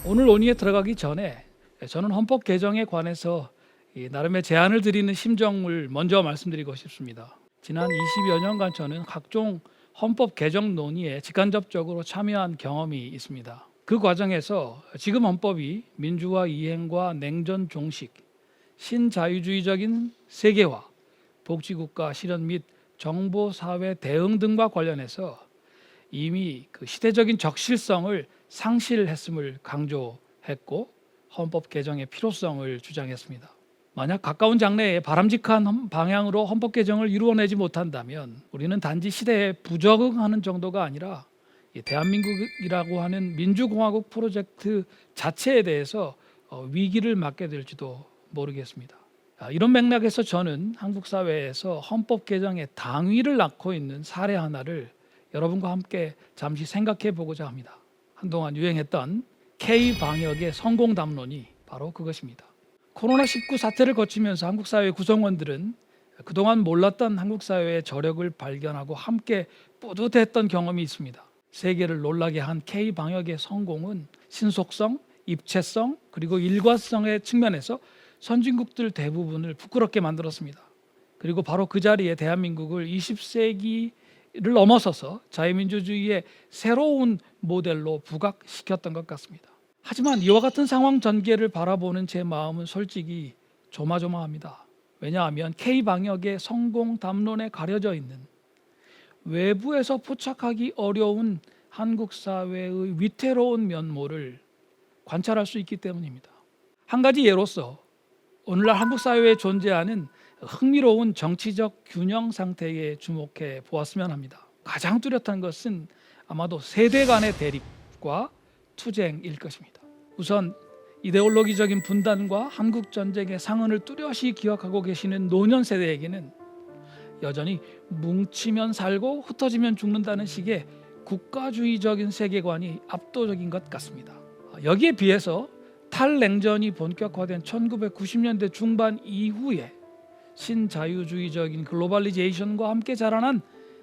오늘 논의에 들어가기 전에 저는 헌법 개정에 관해서 나름의 제안을 드리는 심정을 먼저 말씀드리고 싶습니다. 지난 20여 년간 저는 각종 헌법 개정 논의에 직간접적으로 참여한 경험이 있습니다. 그 과정에서 지금 헌법이 민주화 이행과 냉전 종식, 신자유주의적인 세계화, 복지국가 실현 및 정보사회 대응 등과 관련해서 이미 그 시대적인 적실성을 상실했음을 강조했고 헌법 개정의 필요성을 주장했습니다. 만약 가까운 장래에 바람직한 방향으로 헌법 개정을 이루어내지 못한다면 우리는 단지 시대에 부적응하는 정도가 아니라 대한민국이라고 하는 민주공화국 프로젝트 자체에 대해서 위기를 맞게 될지도 모르겠습니다. 이런 맥락에서 저는 한국 사회에서 헌법 개정의 당위를 낳고 있는 사례 하나를 여러분과 함께 잠시 생각해 보고자 합니다. 한동안 유행했던 K-방역의 성공 담론이 바로 그것입니다. 코로나19 사태를 거치면서 한국 사회 구성원들은 그동안 몰랐던 한국 사회의 저력을 발견하고 함께 뿌듯했던 경험이 있습니다. 세계를 놀라게 한 K-방역의 성공은 신속성, 입체성, 그리고 일관성의 측면에서 선진국들 대부분을 부끄럽게 만들었습니다. 그리고 바로 그 자리에 대한민국을 20세기를 넘어서서 자유민주주의의 새로운 모델로 부각시켰던 것 같습니다. 하지만 이와 같은 상황 전개를 바라보는 제 마음은 솔직히 조마조마합니다. 왜냐하면 K-방역의 성공 담론에 가려져 있는 외부에서 포착하기 어려운 한국 사회의 위태로운 면모를 관찰할 수 있기 때문입니다. 한 가지 예로서 오늘날 한국 사회에 존재하는 흥미로운 정치적 균형 상태에 주목해 보았으면 합니다. 가장 뚜렷한 것은 아마도 세대 간의 대립과 투쟁일 것입니다. 우선 이데올로기적인 분단과 한국 전쟁의 상흔을 뚜렷이 기억하고 계시는 노년 세대에게는 여전히 뭉치면 살고 흩어지면 죽는다는 식의 국가주의적인 세계관이 압도적인 것 같습니다. 여기에 비해서 탈냉전이 본격화된 1990년대 중반 이후에 신자유주의적인 글로벌리제이션과 함께 자라난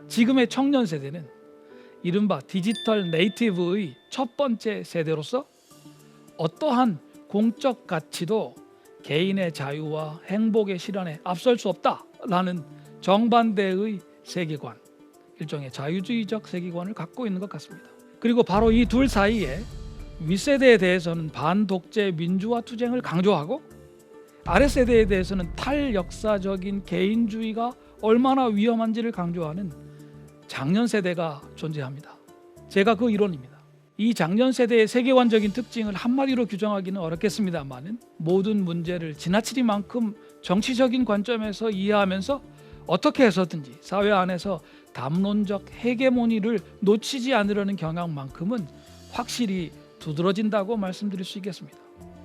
지금의 청년 세대는 이른바 디지털 네이티브의 첫 번째 세대로서 어떠한 공적 가치도 개인의 자유와 행복의 실현에 앞설 수 없다라는 정반대의 세계관, 일종의 자유주의적 세계관을 갖고 있는 것 같습니다. 그리고 바로 이 둘 사이에 윗세대에 대해서는 반독재 민주화 투쟁을 강조하고 아랫세대에 대해서는 탈역사적인 개인주의가 얼마나 위험한지를 강조하는 장년 세대가 존재합니다. 제가 그 이론입니다. 이 장년 세대의 세계관적인 특징을 한마디로 규정하기는 어렵겠습니다만 모든 문제를 지나치리만큼 정치적인 관점에서 이해하면서 어떻게 해서든지 사회 안에서 담론적 헤게모니를 놓치지 않으려는 경향만큼은 확실히 두드러진다고 말씀드릴 수 있겠습니다.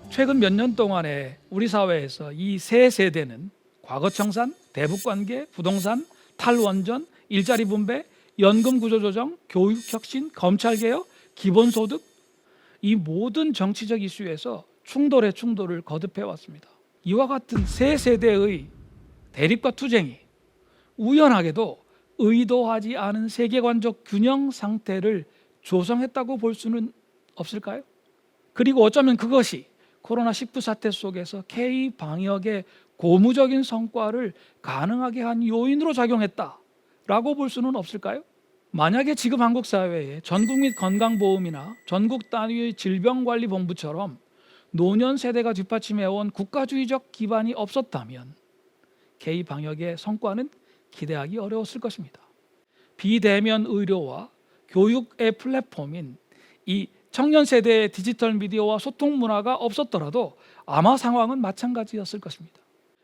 최근 몇 년 동안에 우리 사회에서 이 세 세대는 과거 청산, 대북관계, 부동산, 탈원전, 일자리 분배, 연금 구조 조정, 교육 혁신, 검찰 개혁, 기본소득, 이 모든 정치적 이슈에서 충돌의 충돌을 거듭해 왔습니다. 이와 같은 세 세대의 대립과 투쟁이 우연하게도 의도하지 않은 세계관적 균형 상태를 조성했다고 볼 수는 없을까요? 그리고 어쩌면 그것이 코로나19 사태 속에서 K-방역의 고무적인 성과를 가능하게 한 요인으로 작용했다라고 볼 수는 없을까요? 만약에 지금 한국 사회에 전국민 건강보험이나 전국 단위의 질병관리본부처럼 노년 세대가 뒷받침해온 국가주의적 기반이 없었다면 K-방역의 성과는 기대하기 어려웠을 것입니다. 비대면 의료와 교육의 플랫폼인 이 청년 세대의 디지털 미디어와 소통 문화가 없었더라도 아마 상황은 마찬가지였을 것입니다.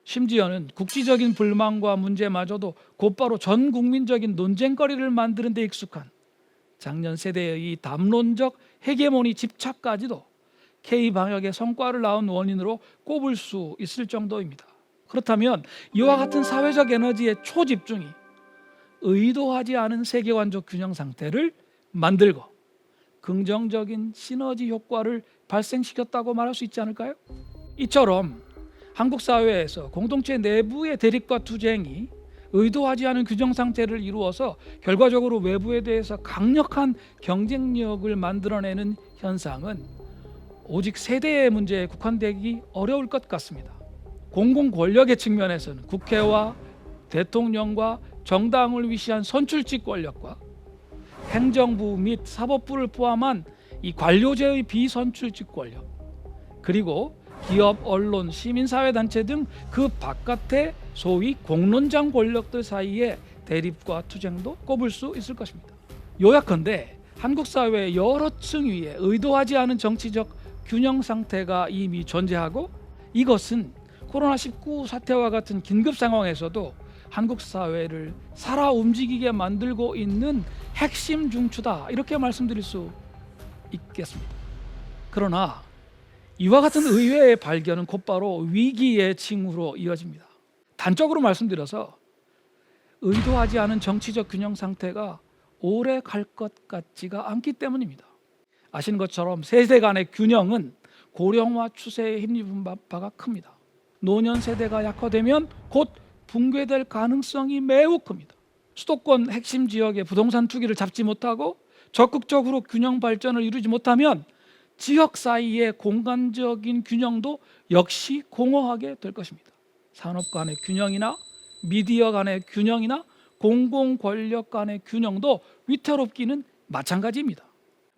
심지어는 국지적인 불만과 문제마저도 곧바로 전 국민적인 논쟁거리를 만드는 데 익숙한 장년 세대의 이 담론적 헤게모니 집착까지도 K-방역의 성과를 낳은 원인으로 꼽을 수 있을 정도입니다. 그렇다면 이와 같은 사회적 에너지의 초집중이 의도하지 않은 세계관적 균형 상태를 만들고 긍정적인 시너지 효과를 발생시켰다고 말할 수 있지 않을까요? 이처럼 한국 사회에서 공동체 내부의 대립과 투쟁이 의도하지 않은 균형 상태를 이루어서 결과적으로 외부에 대해서 강력한 경쟁력을 만들어내는 현상은 오직 세대의 문제에 국한되기 어려울 것 같습니다. 공공 권력의 측면에서는 국회와 대통령과 정당을 위시한 선출직 권력과 행정부 및 사법부를 포함한 이 관료제의 비선출직 권력, 그리고 기업, 언론, 시민사회단체 등 그 바깥의 소위 공론장 권력들 사이의 대립과 투쟁도 꼽을 수 있을 것입니다. 요약컨대 한국 사회의 여러 층 위에 의도하지 않은 정치적 균형 상태가 이미 존재하고, 이것은 코로나19 사태와 같은 긴급 상황에서도 한국 사회를 살아 움직이게 만들고 있는 핵심 중추다, 이렇게 말씀드릴 수 있겠습니다. 그러나 이와 같은 의외의 발견은 곧바로 위기의 징후로 이어집니다. 단적으로 말씀드려서 의도하지 않은 정치적 균형 상태가 오래 갈 것 같지가 않기 때문입니다. 아시는 것처럼 세대 간의 균형은 고령화 추세에 힘입은 바가 큽니다. 노년 세대가 약화되면 곧 붕괴될 가능성이 매우 큽니다. 수도권 핵심 지역의 부동산 투기를 잡지 못하고 적극적으로 균형 발전을 이루지 못하면 지역 사이의 공간적인 균형도 역시 공허하게 될 것입니다. 산업 간의 균형이나 미디어 간의 균형이나 공공 권력 간의 균형도 위태롭기는 마찬가지입니다.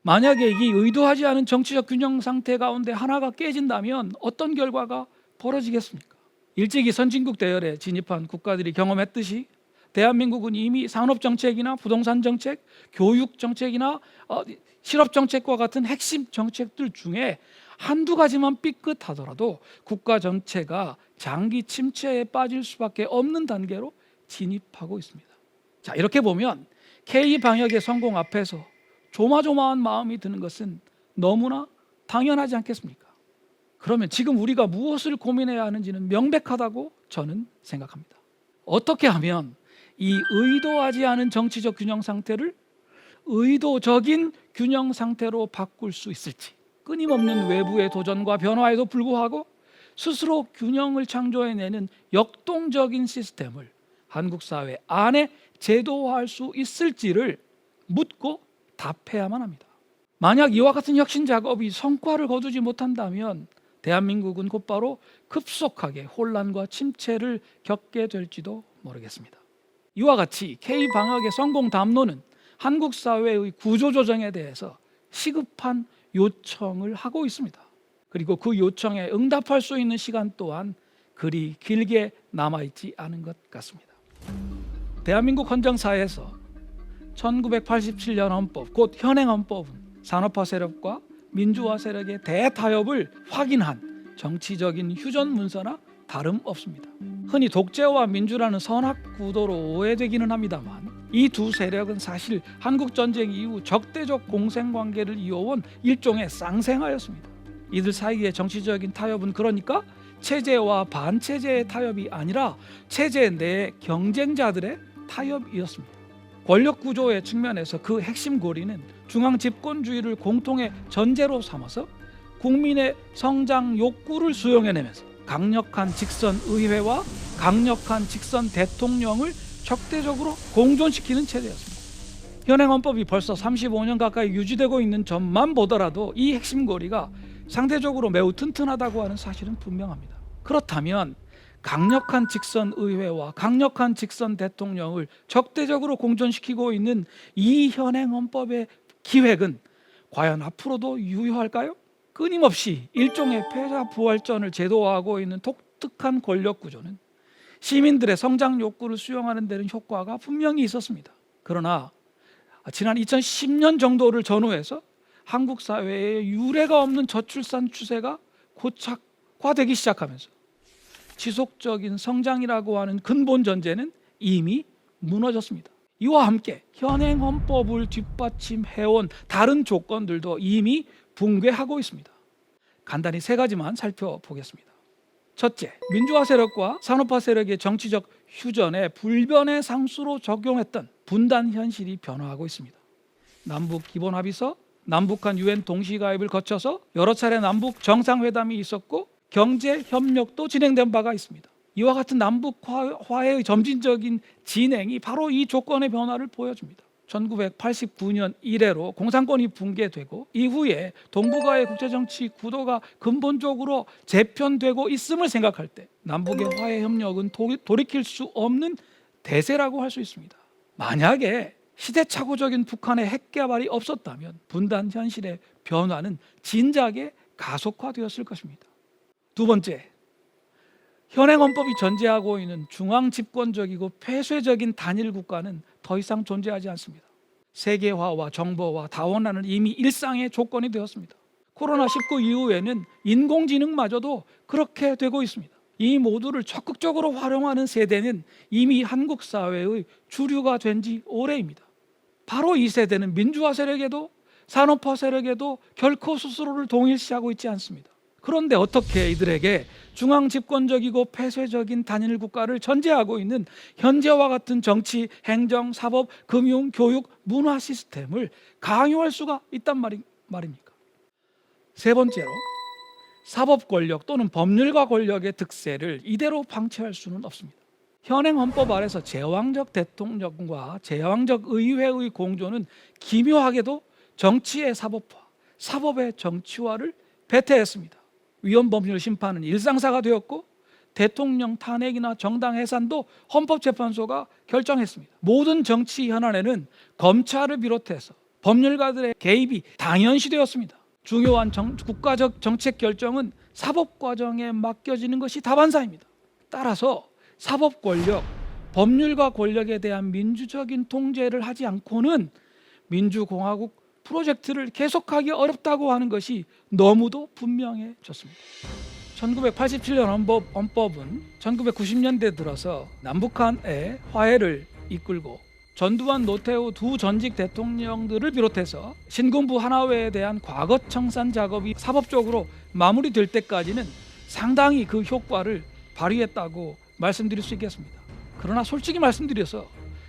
만약에 이 의도하지 않은 정치적 균형 상태 가운데 하나가 깨진다면 어떤 결과가 벌어지겠습니까? 일찍이 선진국 대열에 진입한 국가들이 경험했듯이 대한민국은 이미 산업정책이나 부동산 정책, 교육 정책이나 실업 정책과 같은 핵심 정책들 중에 한두 가지만 삐끗하더라도 국가 전체가 장기 침체에 빠질 수밖에 없는 단계로 진입하고 있습니다. 자, 이렇게 보면 K 방역의 성공 앞에서 조마조마한 마음이 드는 것은 너무나 당연하지 않겠습니까? 그러면 지금 우리가 무엇을 고민해야 하는지는 명백하다고 저는 생각합니다. 어떻게 하면 이 의도하지 않은 정치적 균형 상태를 의도적인 균형 상태로 바꿀 수 있을지, 끊임없는 외부의 도전과 변화에도 불구하고 스스로 균형을 창조해내는 역동적인 시스템을 한국 사회 안에 제도화할 수 있을지를 묻고 답해야만 합니다. 만약 이와 같은 혁신 작업이 성과를 거두지 못한다면 대한민국은 곧바로 급속하게 혼란과 침체를 겪게 될지도 모르겠습니다. 이와 같이 K-방역의 성공 담론은 한국 사회의 구조조정에 대해서 시급한 요청을 하고 있습니다. 그리고 그 요청에 응답할 수 있는 시간 또한 그리 길게 남아있지 않은 것 같습니다. 대한민국 헌정사에서 1987년 헌법, 곧 현행 헌법은 산업화 세력과 민주화 세력의 대타협을 확인한 정치적인 휴전 문서나 다름없습니다. 흔히 독재와 민주라는 선악 구도로 오해되기는 합니다만 이 두 세력은 사실 한국전쟁 이후 적대적 공생관계를 이어온 일종의 쌍생아였습니다. 이들 사이의 정치적인 타협은 그러니까 체제와 반체제의 타협이 아니라 체제 내 경쟁자들의 타협이었습니다. 권력 구조의 측면에서 그 핵심 고리는 중앙 집권주의를 공통의 전제로 삼아서 국민의 성장 욕구를 수용해내면서 강력한 직선 의회와 강력한 직선 대통령을 적대적으로 공존시키는 체제였습니다. 현행 헌법이 벌써 35년 가까이 유지되고 있는 점만 보더라도 이 핵심 고리가 상대적으로 매우 튼튼하다고 하는 사실은 분명합니다. 그렇다면 강력한 직선 의회와 강력한 직선 대통령을 적대적으로 공존시키고 있는 이 현행 헌법의 기획은 과연 앞으로도 유효할까요? 끊임없이 일종의 패자부활전을 제도화하고 있는 독특한 권력 구조는 시민들의 성장 욕구를 수용하는 데는 효과가 분명히 있었습니다. 그러나 지난 2010년 정도를 전후해서 한국 사회에 유례가 없는 저출산 추세가 고착화되기 시작하면서 지속적인 성장이라고 하는 근본 전제는 이미 무너졌습니다. 이와 함께 현행 헌법을 뒷받침해온 다른 조건들도 이미 붕괴하고 있습니다. 간단히 세 가지만 살펴보겠습니다. 첫째, 민주화 세력과 산업화 세력의 정치적 휴전에 불변의 상수로 적용했던 분단 현실이 변화하고 있습니다. 남북 기본합의서, 남북한 유엔 동시가입을 거쳐서 여러 차례 남북 정상회담이 있었고 경제 협력도 진행된 바가 있습니다. 이와 같은 남북 화해의 점진적인 진행이 바로 이 조건의 변화를 보여줍니다. 1989년 이래로 공산권이 붕괴되고 이후에 동북아의 국제정치 구도가 근본적으로 재편되고 있음을 생각할 때 남북의 화해 협력은 돌이킬 수 없는 대세라고 할 수 있습니다. 만약에 시대착오적인 북한의 핵 개발이 없었다면 분단 현실의 변화는 진작에 가속화되었을 것입니다. 두 번째, 현행 헌법이 전제하고 있는 중앙 집권적이고 폐쇄적인 단일 국가는 더 이상 존재하지 않습니다. 세계화와 정보와 다원화는 이미 일상의 조건이 되었습니다. 코로나19 이후에는 인공지능마저도 그렇게 되고 있습니다. 이 모두를 적극적으로 활용하는 세대는 이미 한국 사회의 주류가 된 지 오래입니다. 바로 이 세대는 민주화 세력에도 산업화 세력에도 결코 스스로를 동일시하고 있지 않습니다. 그런데 어떻게 이들에게 중앙 집권적이고 폐쇄적인 단일 국가를 전제하고 있는 현재와 같은 정치, 행정, 사법, 금융, 교육, 문화 시스템을 강요할 수가 있단 말입니까? 세 번째로, 사법 권력 또는 법률가 권력의 득세를 이대로 방치할 수는 없습니다. 현행 헌법 아래서 제왕적 대통령과 제왕적 의회의 공조는 기묘하게도 정치의 사법화, 사법의 정치화를 배태했습니다. 위헌법률 심판은 일상사가 되었고 대통령 탄핵이나 정당 해산도 헌법재판소가 결정했습니다. 모든 정치 현안에는 검찰을 비롯해서 법률가들의 개입이 당연시되었습니다. 중요한 국가적 정책 결정은 사법 과정에 맡겨지는 것이 다반사입니다. 따라서 사법 권력, 법률가 권력에 대한 민주적인 통제를 하지 않고는 민주공화국 프로젝트를 계속하기 어렵다고 하는 것이 너무도 분명해졌습니다. 1987년 헌법은 1990년대 들어서 남북한의 화해를 이끌고 전두환, 노태우 두 전직 대통령들을 비롯해서 신군부 하나회에 대한 과거 청산 작업이 사법적으로 마무리될 때까지는 상당히 그 효과를 발휘했다고 말씀드릴 수 있겠습니다. 그러나 솔직히 말씀드려서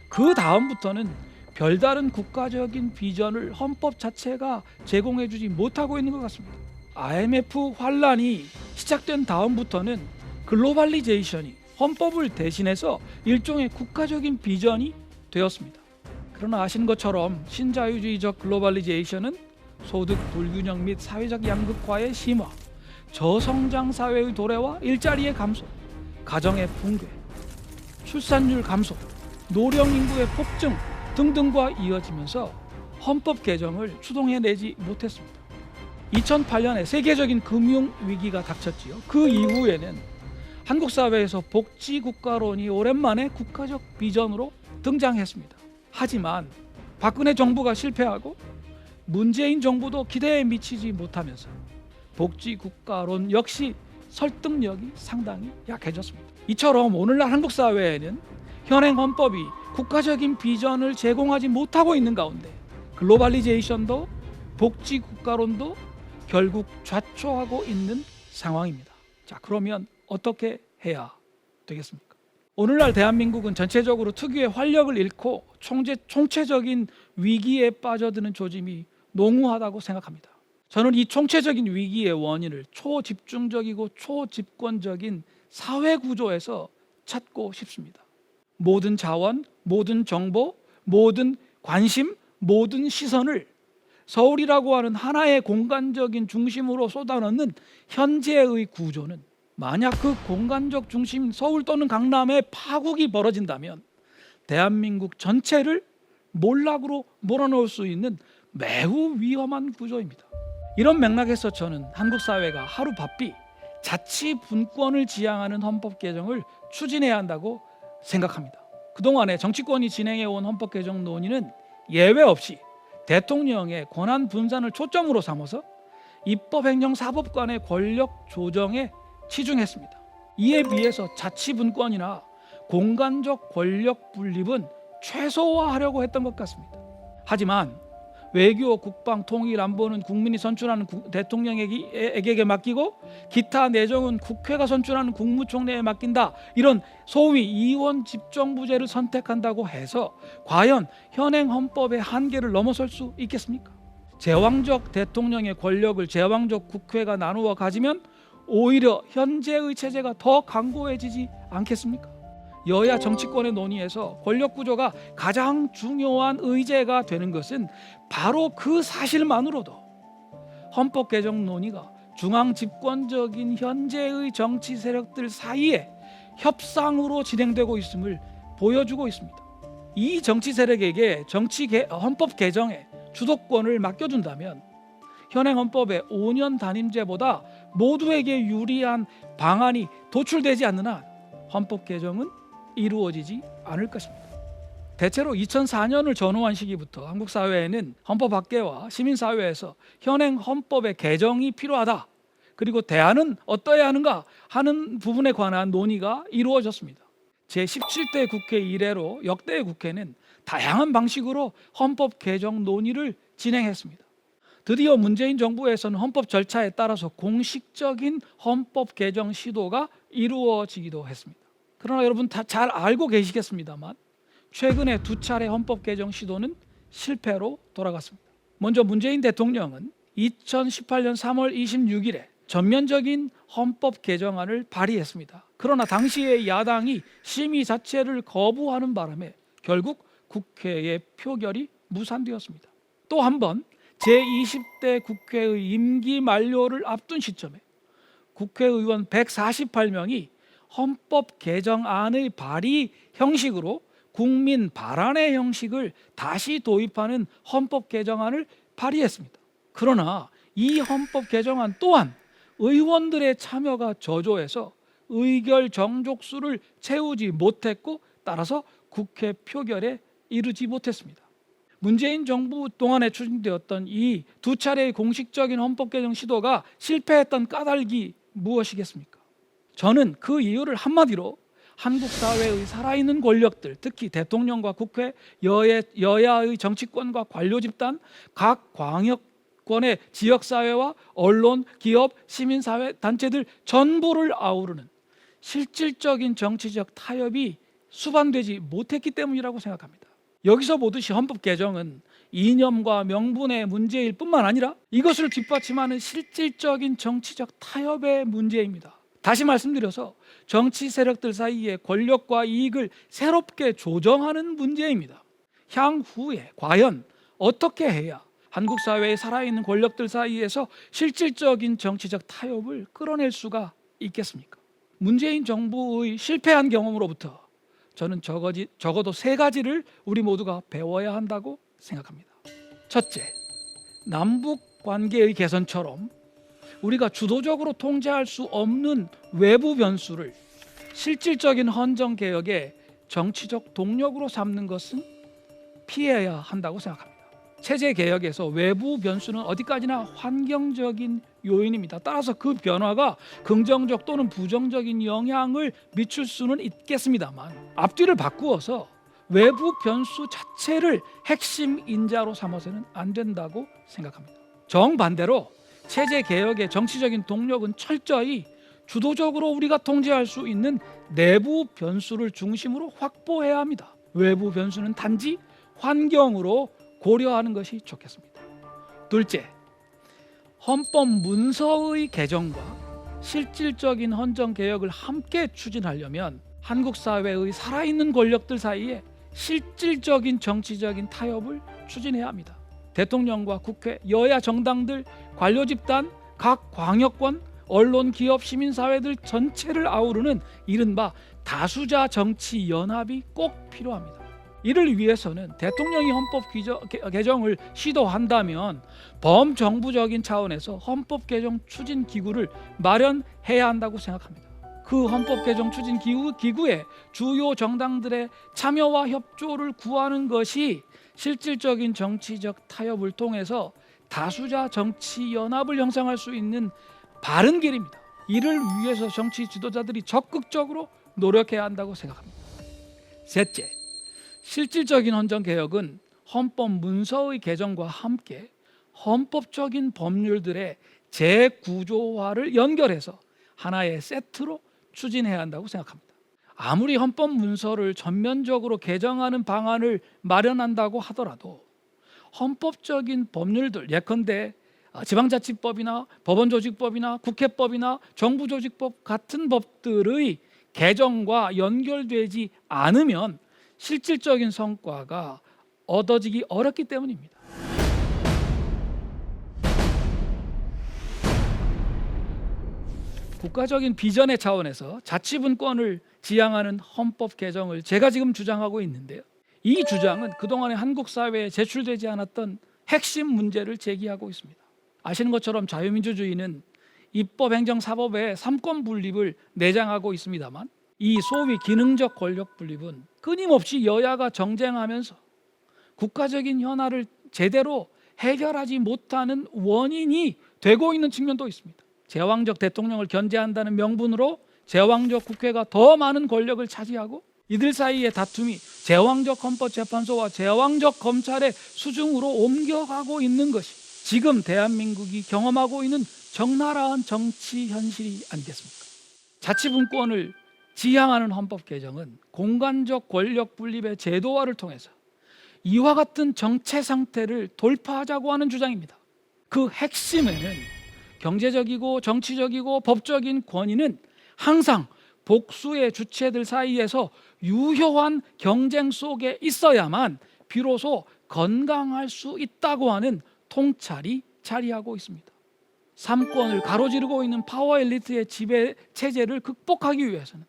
그 다음부터는 별다른 국가적인 비전을 헌법 자체가 제공해주지 못하고 있는 것 같습니다. IMF 환란이 시작된 다음부터는 글로벌리제이션이 헌법을 대신해서 일종의 국가적인 비전이 되었습니다. 그러나 아시는 것처럼 신자유주의적 글로벌리제이션은 소득 불균형 및 사회적 양극화의 심화, 저성장 사회의 도래와 일자리의 감소, 가정의 붕괴, 출산율 감소, 노령 인구의 폭증 등등과 이어지면서 헌법 개정을 추동해내지 못했습니다. 2008년에 세계적인 금융 위기가 닥쳤지요. 그 이후에는 한국 사회에서 복지국가론이 오랜만에 국가적 비전으로 등장했습니다. 하지만 박근혜 정부가 실패하고 문재인 정부도 기대에 미치지 못하면서 복지국가론 역시 설득력이 상당히 약해졌습니다. 이처럼 오늘날 한국 사회에는 현행 헌법이 국가적인 비전을 제공하지 못하고 있는 가운데 글로벌리제이션도 복지국가론도 결국 좌초하고 있는 상황입니다. 자, 그러면 어떻게 해야 되겠습니까? 오늘날 대한민국은 전체적으로 특유의 활력을 잃고 총체적인 위기에 빠져드는 조짐이 농후하다고 생각합니다. 저는 이 총체적인 위기의 원인을 초집중적이고 초집권적인 사회구조에서 찾고 싶습니다. 모든 자원, 모든 정보, 모든 관심, 모든 시선을 서울이라고 하는 하나의 공간적인 중심으로 쏟아넣는 현재의 구조는 만약 그 공간적 중심 서울 또는 강남에 파국이 벌어진다면 대한민국 전체를 몰락으로 몰아넣을 수 있는 매우 위험한 구조입니다. 이런 맥락에서 저는 한국 사회가 하루바삐 자치분권을 지향하는 헌법 개정을 추진해야 한다고 생각합니다. 그동안에 정치권이 진행해온 헌법 개정 논의는 예외 없이 대통령의 권한 분산을 초점으로 삼아서 입법, 행정, 사법 간의 권력 조정에 치중했습니다. 이에 비해서 자치분권이나 공간적 권력 분립은 최소화하려고 했던 것 같습니다. 하지만 외교, 국방, 통일, 안보는 국민이 선출하는 대통령에게 맡기고 기타 내정은 국회가 선출하는 국무총리에 맡긴다. 이런 소위 이원 집정부제를 선택한다고 해서 과연 현행 헌법의 한계를 넘어설 수 있겠습니까? 제왕적 대통령의 권력을 제왕적 국회가 나누어 가지면 오히려 현재의 체제가 더 강고해지지 않겠습니까? 여야 정치권의 논의에서 권력 구조가 가장 중요한 의제가 되는 것은 바로 그 사실만으로도 헌법 개정 논의가 중앙 집권적인 현재의 정치 세력들 사이에 협상으로 진행되고 있음을 보여주고 있습니다. 이 정치 세력에게 헌법 개정의 주도권을 맡겨준다면 현행 헌법의 5년 단임제보다 모두에게 유리한 방안이 도출되지 않는 한 헌법 개정은 이루어지지 않을 것입니다. 대체로 2004년을 전후한 시기부터 한국 사회에는 헌법학계와 시민사회에서 현행 헌법의 개정이 필요하다, 그리고 대안은 어떠해야 하는가 하는 부분에 관한 논의가 이루어졌습니다. 제17대 국회 이래로 역대 국회는 다양한 방식으로 헌법 개정 논의를 진행했습니다. 드디어 문재인 정부에서는 헌법 절차에 따라서 공식적인 헌법 개정 시도가 이루어지기도 했습니다. 그러나 여러분 다 잘 알고 계시겠습니다만 최근에 2차례 헌법 개정 시도는 실패로 돌아갔습니다. 먼저 문재인 대통령은 2018년 3월 26일에 전면적인 헌법 개정안을 발의했습니다. 그러나 당시의 야당이 심의 자체를 거부하는 바람에 결국 국회의 표결이 무산되었습니다. 또 한 번 제20대 국회의 임기 만료를 앞둔 시점에 국회의원 148명이 헌법 개정안의 발의 형식으로 국민 발안의 형식을 다시 도입하는 헌법 개정안을 발의했습니다. 그러나 이 헌법 개정안 또한 의원들의 참여가 저조해서 의결 정족수를 채우지 못했고, 따라서 국회 표결에 이르지 못했습니다. 문재인 정부 동안에 추진되었던 이 2차례의 공식적인 헌법 개정 시도가 실패했던 까닭이 무엇이겠습니까? 저는 그 이유를 한마디로 한국 사회의 살아있는 권력들, 특히 대통령과 국회, 여야의 정치권과 관료 집단, 각 광역권의 지역사회와 언론, 기업, 시민사회 단체들 전부를 아우르는 실질적인 정치적 타협이 수반되지 못했기 때문이라고 생각합니다. 여기서 보듯이 헌법 개정은 이념과 명분의 문제일 뿐만 아니라 이것을 뒷받침하는 실질적인 정치적 타협의 문제입니다. 다시 말씀드려서 정치 세력들 사이의 권력과 이익을 새롭게 조정하는 문제입니다. 향후에 과연 어떻게 해야 한국 사회의 살아있는 권력들 사이에서 실질적인 정치적 타협을 끌어낼 수가 있겠습니까? 문재인 정부의 실패한 경험으로부터 저는 적어도 3가지를 우리 모두가 배워야 한다고 생각합니다. 첫째, 남북 관계의 개선처럼 우리가 주도적으로 통제할 수 없는 외부 변수를 실질적인 헌정 개혁의 정치적 동력으로 삼는 것은 피해야 한다고 생각합니다. 체제 개혁에서 외부 변수는 어디까지나 환경적인 요인입니다. 따라서 그 변화가 긍정적 또는 부정적인 영향을 미칠 수는 있겠습니다만 앞뒤를 바꾸어서 외부 변수 자체를 핵심 인자로 삼아서는 안 된다고 생각합니다. 정반대로 체제 개혁의 정치적인 동력은 철저히 주도적으로 우리가 통제할 수 있는 내부 변수를 중심으로 확보해야 합니다. 외부 변수는 단지 환경으로 고려하는 것이 좋겠습니다. 둘째, 헌법 문서의 개정과 실질적인 헌정 개혁을 함께 추진하려면 한국 사회의 살아있는 권력들 사이에 실질적인 정치적인 타협을 추진해야 합니다. 대통령과 국회, 여야 정당들, 관료 집단, 각 광역권, 언론, 기업, 시민사회들 전체를 아우르는 이른바 다수자 정치 연합이 꼭 필요합니다. 이를 위해서는 대통령이 헌법 개정을 시도한다면 범정부적인 차원에서 헌법 개정 추진 기구를 마련해야 한다고 생각합니다. 그 헌법 개정 추진 기구에 주요 정당들의 참여와 협조를 구하는 것이 실질적인 정치적 타협을 통해서 다수자 정치 연합을 형성할 수 있는 바른 길입니다. 이를 위해서 정치 지도자들이 적극적으로 노력해야 한다고 생각합니다. 셋째, 실질적인 헌정 개혁은 헌법 문서의 개정과 함께 헌법적인 법률들의 재구조화를 연결해서 하나의 세트로 추진해야 한다고 생각합니다. 아무리 헌법 문서를 전면적으로 개정하는 방안을 마련한다고 하더라도 헌법적인 법률들, 예컨대 지방자치법이나 법원조직법이나 국회법이나 정부조직법 같은 법들의 개정과 연결되지 않으면 실질적인 성과가 얻어지기 어렵기 때문입니다. 국가적인 비전의 차원에서 자치분권을 지향하는 헌법 개정을 제가 지금 주장하고 있는데요. 이 주장은 그동안의 한국 사회에 제출되지 않았던 핵심 문제를 제기하고 있습니다. 아시는 것처럼 자유민주주의는 입법, 행정, 사법의 삼권 분립을 내장하고 있습니다만 이 소위 기능적 권력 분립은 끊임없이 여야가 정쟁하면서 국가적인 현안을 제대로 해결하지 못하는 원인이 되고 있는 측면도 있습니다. 제왕적 대통령을 견제한다는 명분으로 제왕적 국회가 더 많은 권력을 차지하고 이들 사이의 다툼이 제왕적 헌법재판소와 제왕적 검찰의 수중으로 옮겨가고 있는 것이 지금 대한민국이 경험하고 있는 적나라한 정치 현실이 아니겠습니까? 자치분권을 지향하는 헌법 개정은 공간적 권력 분립의 제도화를 통해서 이와 같은 정체 상태를 돌파하자고 하는 주장입니다. 그 핵심에는 경제적이고 정치적이고 법적인 권위는 항상 복수의 주체들 사이에서 유효한 경쟁 속에 있어야만 비로소 건강할 수 있다고 하는 통찰이 자리하고 있습니다. 삼권을 가로지르고 있는 파워 엘리트의 지배 체제를 극복하기 위해서는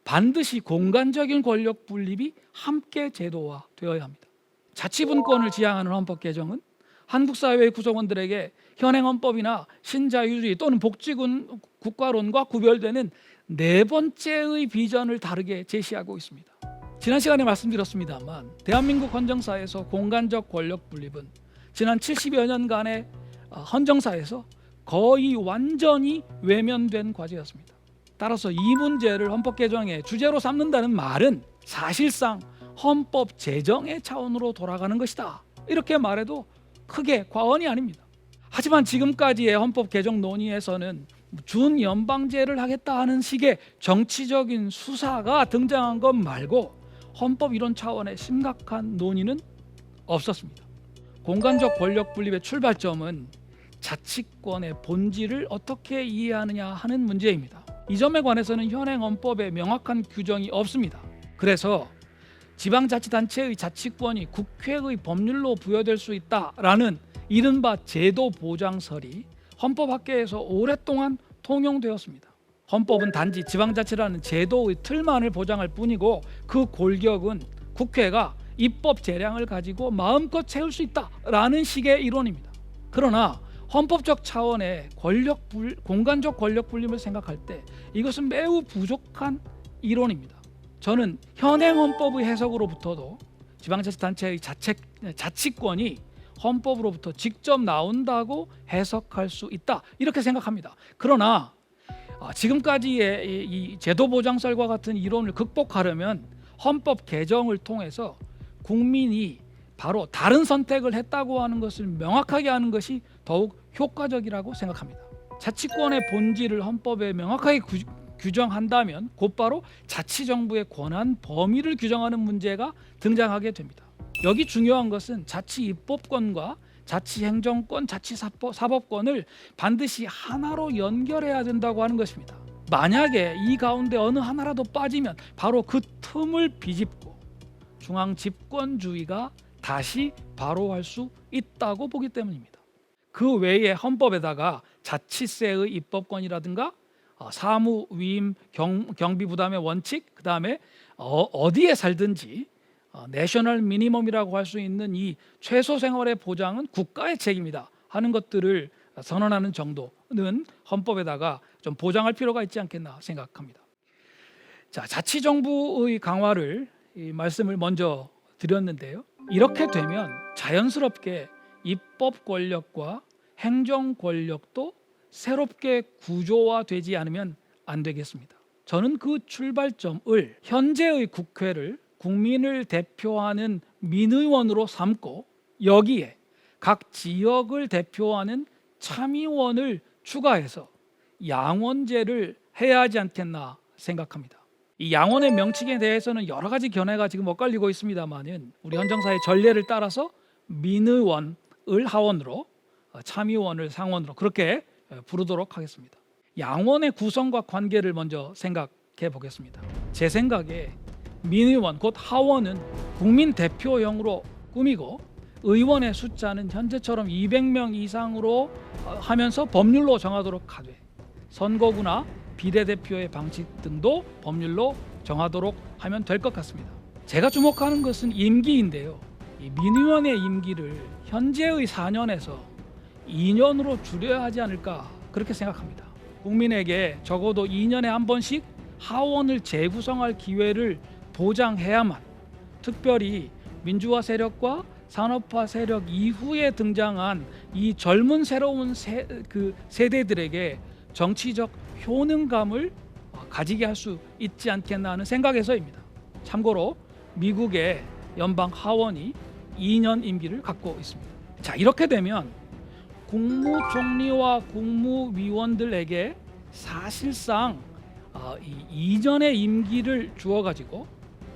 반드시 공간적인 권력 분립이 함께 제도화되어야 합니다. 자치분권을 지향하는 헌법 개정은 한국 사회의 구성원들에게 현행 헌법이나 신자유주의 또는 복지군 국가론과 구별되는 네 번째의 비전을 다르게 제시하고 있습니다. 지난 시간에 말씀드렸습니다만 대한민국 헌정사에서 공간적 권력 분립은 지난 70여 년간의 헌정사에서 거의 완전히 외면된 과제였습니다. 따라서 이 문제를 헌법 개정의 주제로 삼는다는 말은 사실상 헌법 제정의 차원으로 돌아가는 것이다, 이렇게 말해도 크게 과언이 아닙니다. 하지만 지금까지의 헌법 개정 논의에서는 준연방제를 하겠다 하는 식의 정치적인 수사가 등장한 것 말고 헌법 이론 차원의 심각한 논의는 없었습니다. 공간적 권력 분립의 출발점은 자치권의 본질을 어떻게 이해하느냐 하는 문제입니다. 이 점에 관해서는 현행 헌법에 명확한 규정이 없습니다. 그래서 지방자치단체의 자치권이 국회의 법률로 부여될 수 있다라는 이른바 제도보장설이 헌법학계에서 오랫동안 통용되었습니다. 헌법은 단지 지방자치라는 제도의 틀만을 보장할 뿐이고 그 골격은 국회가 입법 재량을 가지고 마음껏 채울 수 있다라는 식의 이론입니다. 그러나 헌법적 차원의 공간적 권력 분립을 생각할 때 이것은 매우 부족한 이론입니다. 저는 현행 헌법의 해석으로부터도 지방자치단체의 자치권이 헌법으로부터 직접 나온다고 해석할 수 있다, 이렇게 생각합니다. 그러나 지금까지의 이 제도보장설과 같은 이론을 극복하려면 헌법 개정을 통해서 국민이 바로 다른 선택을 했다고 하는 것을 명확하게 하는 것이 더욱 효과적이라고 생각합니다. 자치권의 본질을 헌법에 명확하게 규정한다면 곧바로 자치정부의 권한 범위를 규정하는 문제가 등장하게 됩니다. 여기 중요한 것은 자치입법권과 자치행정권, 자치사법권을 반드시 하나로 연결해야 된다고 하는 것입니다. 만약에 이 가운데 어느 하나라도 빠지면 바로 그 틈을 비집고 중앙집권주의가 다시 바로할 수 있다고 보기 때문입니다. 그 외에 헌법에다가 자치세의 입법권이라든가 사무, 위임, 경비 부담의 원칙, 그 다음에 어디에 살든지 내셔널 미니멈이라고 할 수 있는 이 최소 생활의 보장은 국가의 책임이다 하는 것들을 선언하는 정도는 헌법에다가 좀 보장할 필요가 있지 않겠나 생각합니다. 자, 자치정부의 강화를 말씀을 먼저 드렸는데요. 이렇게 되면 자연스럽게 입법 권력과 행정 권력도 새롭게 구조화되지 않으면 안 되겠습니다. 저는 그 출발점을 현재의 국회를 국민을 대표하는 민의원으로 삼고 여기에 각 지역을 대표하는 참의원을 추가해서 양원제를 해야 하지 않겠나 생각합니다. 이 양원의 명칭에 대해서는 여러 가지 견해가 지금 엇갈리고 있습니다만은 우리 헌정사의 전례를 따라서 민의원을 하원으로, 참의원을 상원으로 그렇게 부르도록 하겠습니다. 양원의 구성과 관계를 먼저 생각해 생각해 보겠습니다. 제 생각에 민의원 곧 하원은 국민 대표형으로 꾸미고 의원의 숫자는 현재처럼 200명 이상으로 하면서 법률로 정하도록 하되 선거구나 비례대표의 방식 등도 법률로 정하도록 하면 될 것 같습니다. 제가 주목하는 것은 임기인데요. 이 민의원의 임기를 현재의 4년에서 2년으로 줄여야 하지 않을까 그렇게 생각합니다. 국민에게 적어도 2년에 한 번씩 하원을 재구성할 기회를 보장해야만 특별히 민주화 세력과 산업화 세력 이후에 등장한 이 젊은 새로운 세대들에게 정치적 효능감을 가지게 할 수 있지 않겠나 하는 생각에서입니다. 참고로 미국의 연방 하원이 2년 임기를 갖고 있습니다. 자, 이렇게 되면 국무총리와 국무위원들에게 사실상 2년의 임기를 주어가지고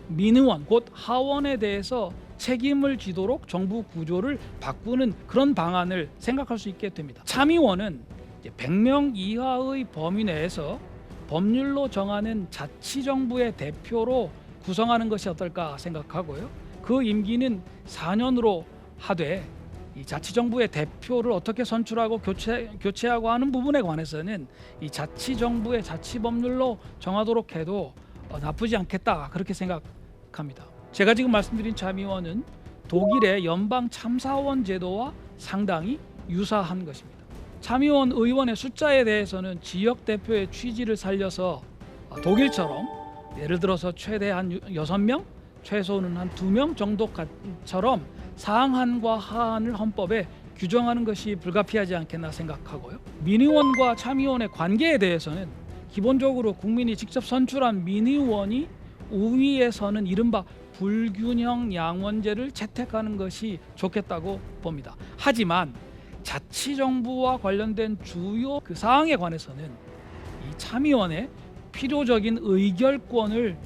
민의원 곧 하원에 대해서 책임을 지도록 정부 구조를 바꾸는 그런 방안을 생각할 수 있게 됩니다. 참의원은 100명 이하의 범위 내에서 법률로 정하는 자치정부의 대표로 구성하는 것이 어떨까 생각하고요. 그 임기는 4년으로 하되 이 자치정부의 대표를 어떻게 선출하고 교체하고 하는 부분에 관해서는 이 자치정부의 자치법률로 정하도록 해도 나쁘지 않겠다 그렇게 생각합니다. 제가 지금 말씀드린 참의원은 독일의 연방 참사원 제도와 상당히 유사한 것입니다. 참의원 의원의 숫자에 대해서는 지역 대표의 취지를 살려서 독일처럼 예를 들어서 최대 한 6명, 최소는 한 2명 정도처럼 상한과 하한을 헌법에 규정하는 것이 불가피하지 않겠나 생각하고요. 민의원과 참의원의 관계에 대해서는 기본적으로 국민이 직접 선출한 민의원이 우위에서는 이른바 불균형 양원제를 채택하는 것이 좋겠다고 봅니다. 하지만 자치정부와 관련된 주요 사항에 관해서는 이 참의원에 필요적인 의결권을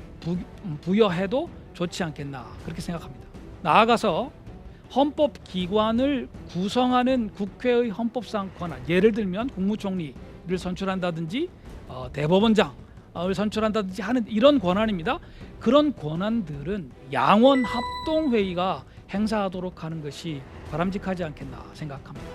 부여해도 좋지 않겠나 그렇게 생각합니다. 나아가서 헌법기관을 구성하는 국회의 헌법상 권한, 예를 들면 국무총리를 선출한다든지 대법원장을 선출한다든지 하는 이런 권한입니다. 그런 권한들은 양원 합동회의가 행사하도록 하는 것이 바람직하지 않겠나 생각합니다.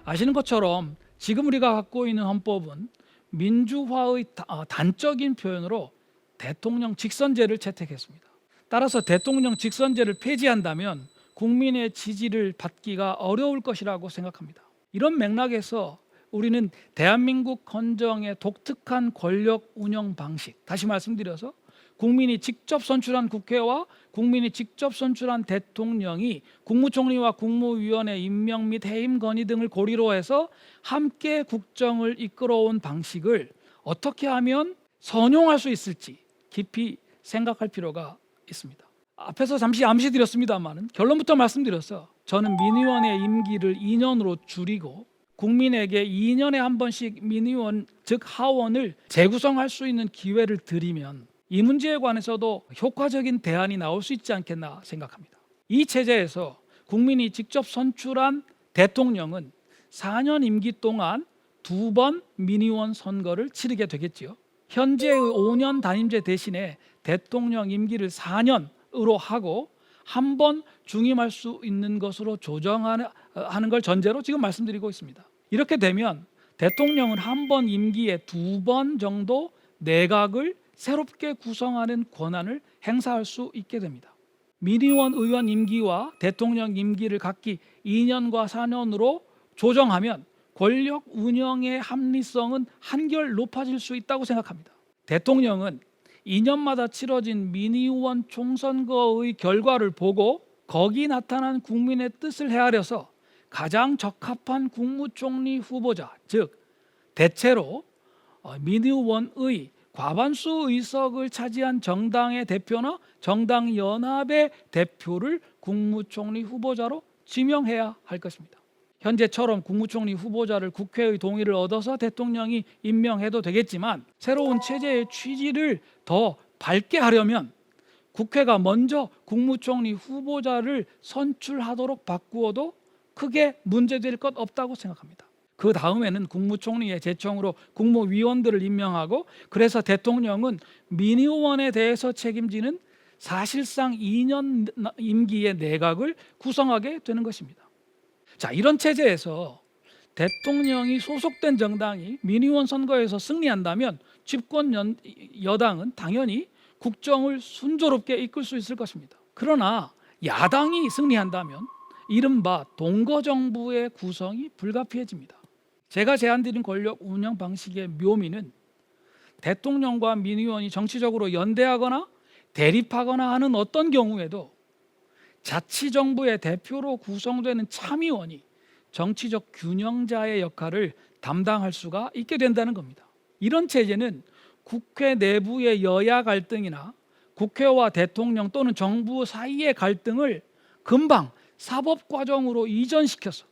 아시는 것처럼 지금 우리가 갖고 있는 헌법은 민주화의 단적인 표현으로 대통령 직선제를 채택했습니다. 따라서 대통령 직선제를 폐지한다면 국민의 지지를 받기가 어려울 것이라고 생각합니다. 이런 맥락에서 우리는 대한민국 헌정의 독특한 권력 운영 방식, 다시 말씀드려서 국민이 직접 선출한 국회와 국민이 직접 선출한 대통령이 국무총리와 국무위원의 임명 및 해임 건의 등을 고리로 해서 함께 국정을 이끌어온 방식을 어떻게 하면 선용할 수 있을지 깊이 생각할 필요가 있습니다. 앞에서 잠시 암시드렸습니다만 결론부터 말씀드려서 저는 민의원의 임기를 2년으로 줄이고 국민에게 2년에 한 번씩 민의원 즉 하원을 재구성할 수 있는 기회를 드리면 이 문제에 관해서도 효과적인 대안이 나올 수 있지 않겠나 생각합니다. 이 체제에서 국민이 직접 선출한 대통령은 4년 임기 동안 2번 민의원 선거를 치르게 되겠지요. 현재의 5년 단임제 대신에 대통령 임기를 4년으로 하고 한 번 중임할 수 있는 것으로 조정하는 걸 전제로 지금 말씀드리고 있습니다. 이렇게 되면 대통령은 한 번 임기에 2번 정도 내각을 새롭게 구성하는 권한을 행사할 수 있게 됩니다. 민의원 의원 임기와 대통령 임기를 각기 2년과 4년으로 조정하면 권력 운영의 합리성은 한결 높아질 수 있다고 생각합니다. 대통령은 2년마다 치러진 민의원 총선거의 결과를 보고 거기 나타난 국민의 뜻을 헤아려서 가장 적합한 국무총리 후보자, 즉 대체로 민의원의 과반수 의석을 차지한 정당의 대표나 정당 연합의 대표를 국무총리 후보자로 지명해야 할 것입니다. 현재처럼 국무총리 후보자를 국회의 동의를 얻어서 대통령이 임명해도 되겠지만 새로운 체제의 취지를 더 밝게 하려면 국회가 먼저 국무총리 후보자를 선출하도록 바꾸어도 크게 문제될 것 없다고 생각합니다. 그 다음에는 국무총리의 제청으로 국무위원들을 임명하고, 그래서 대통령은 민의원에 대해서 책임지는 사실상 2년 임기의 내각을 구성하게 되는 것입니다. 자, 이런 체제에서 대통령이 소속된 정당이 민의원 선거에서 승리한다면 집권 여당은 당연히 국정을 순조롭게 이끌 수 있을 것입니다. 그러나 야당이 승리한다면 이른바 동거정부의 구성이 불가피해집니다. 제가 제안드린 권력 운영 방식의 묘미는 대통령과 민의원이 정치적으로 연대하거나 대립하거나 하는 어떤 경우에도 자치정부의 대표로 구성되는 참의원이 정치적 균형자의 역할을 담당할 수가 있게 된다는 겁니다. 이런 체제는 국회 내부의 여야 갈등이나 국회와 대통령 또는 정부 사이의 갈등을 금방 사법 과정으로 이전시켜서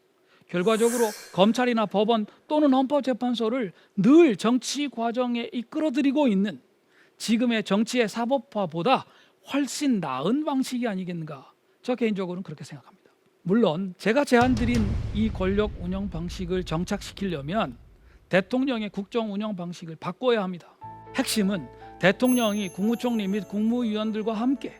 결과적으로 검찰이나 법원 또는 헌법재판소를 늘 정치 과정에 이끌어들이고 있는 지금의 정치의 사법화보다 훨씬 나은 방식이 아니겠는가, 저 개인적으로는 그렇게 생각합니다. 물론 제가 제안드린 이 권력 운영 방식을 정착시키려면 대통령의 국정 운영 방식을 바꿔야 합니다. 핵심은 대통령이 국무총리 및 국무위원들과 함께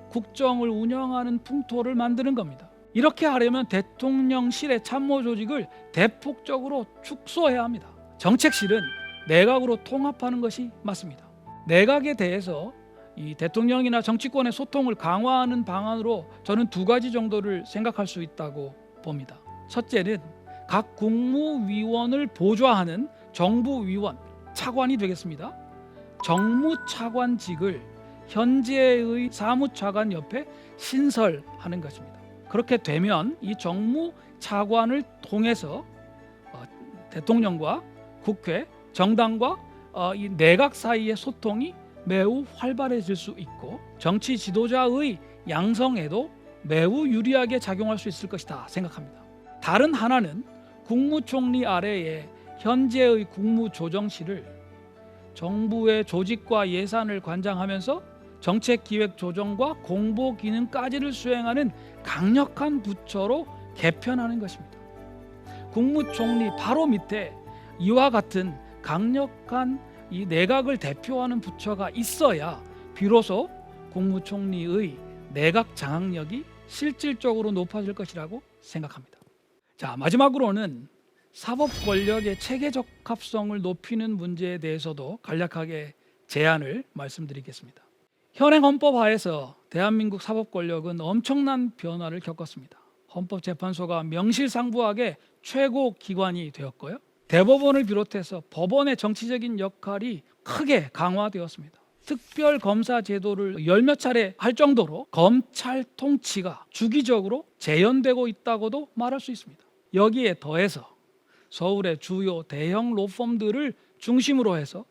국정을 운영하는 풍토를 만드는 겁니다. 이렇게 하려면 대통령실의 참모 조직을 대폭적으로 축소해야 합니다. 정책실은 내각으로 통합하는 것이 맞습니다. 내각에 대해서 이 대통령이나 정치권의 소통을 강화하는 방안으로 저는 두 가지 정도를 생각할 수 있다고 봅니다. 첫째는 각 국무위원을 보좌하는 정부위원 차관이 되겠습니다. 정무차관직을 현재의 사무차관 옆에 신설하는 것입니다. 그렇게 되면 이 정무차관을 통해서 대통령과 국회, 정당과 이 내각 사이의 소통이 매우 활발해질 수 있고 정치 지도자의 양성에도 매우 유리하게 작용할 수 있을 것이다 생각합니다. 다른 하나는 국무총리 아래에 현재의 국무조정실을 정부의 조직과 예산을 관장하면서 정책기획조정과 공보기능까지를 수행하는 강력한 부처로 개편하는 것입니다. 국무총리 바로 밑에 이와 같은 강력한 이 내각을 대표하는 부처가 있어야 비로소 국무총리의 내각 장악력이 실질적으로 높아질 것이라고 생각합니다. 자, 마지막으로는 사법 권력의 체계 적합성을 높이는 문제에 대해서도 간략하게 제안을 말씀드리겠습니다. 현행 헌법 하에서 대한민국 사법 권력은 엄청난 변화를 겪었습니다. 헌법재판소가 명실상부하게 최고 기관이 되었고요. 대법원을 비롯해서 법원의 정치적인 역할이 크게 강화되었습니다. 특별검사 제도를 열몇 차례 할 정도로 검찰 통치가 주기적으로 재현되고 있다고도 말할 수 있습니다. 여기에 더해서 서울의 주요 대형 로펌들을 중심으로 해서